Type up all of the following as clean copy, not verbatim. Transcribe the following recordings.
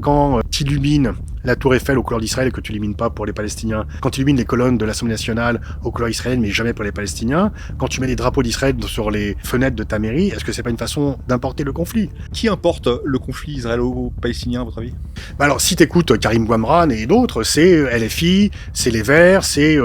quand tu illumines la tour Eiffel aux couleurs d'Israël et que tu illumines pas pour les Palestiniens, quand tu illumines les colonnes de l'Assemblée nationale aux couleurs israéliennes mais jamais pour les Palestiniens, quand tu mets les drapeaux d'Israël sur les fenêtres de ta mairie, est-ce que c'est pas une façon d'importer le conflit? Qui importe le conflit israélo-palestinien, à votre avis? Alors, si t'écoutes Karim Bouamran et d'autres, c'est LFI, c'est les Verts, c'est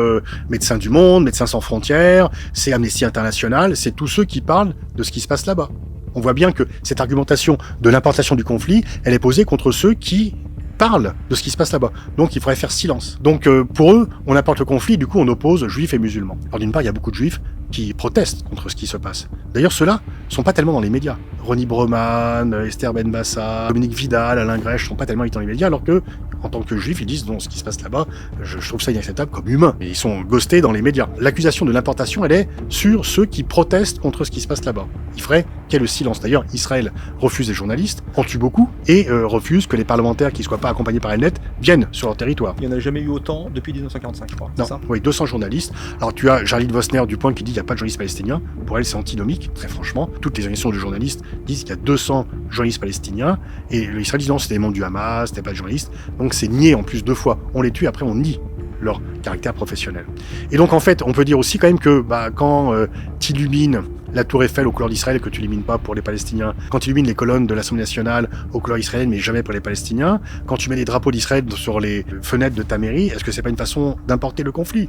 Médecins du Monde, Médecins sans frontières, c'est Amnesty International, c'est tous ceux qui parlent de ce qui se passe là-bas. On voit bien que cette argumentation de l'importation du conflit, elle est posée contre ceux qui parlent de ce qui se passe là-bas. Donc il faudrait faire silence. Donc pour eux, on apporte le conflit, du coup on oppose juifs et musulmans. Alors d'une part, il y a beaucoup de juifs qui protestent contre ce qui se passe. D'ailleurs, ceux-là sont pas tellement dans les médias. Ronnie Broman, Esther Benbassa, Dominique Vidal, Alain Grèche sont pas tellement dans les médias, alors que, en tant que juifs, ils disent non, ce qui se passe là-bas, je trouve ça inacceptable comme humain. Et ils sont ghostés dans les médias. L'accusation de l'importation, elle est sur ceux qui protestent contre ce qui se passe là-bas. Il faudrait qu'il y ait le silence. D'ailleurs, Israël refuse les journalistes, en tue beaucoup, et refuse que les parlementaires qui ne soient pas accompagnés par Elnet viennent sur leur territoire. Il n'y en a jamais eu autant depuis 1945, je crois. Non, ça oui, 200 journalistes. Alors tu as Jarline Vosner du Point qui dit qu'il n'y a pas de journalistes palestiniens. Pour elle, c'est antinomique, très franchement. Toutes les organisations de journalistes disent qu'il y a 200 journalistes palestiniens. Et l'Israël dit non, c'était des membres du Hamas, c'était pas de journalistes. Donc c'est nié en plus 2 fois. On les tue, après on nie leur caractère professionnel. Et donc en fait, on peut dire aussi quand même que quand tu illumines la tour Eiffel aux couleurs d'Israël et que tu illumines pas pour les Palestiniens, quand tu illumines les colonnes de l'Assemblée nationale aux couleurs israéliennes mais jamais pour les Palestiniens, quand tu mets les drapeaux d'Israël sur les fenêtres de ta mairie, est-ce que c'est pas une façon d'importer le conflit?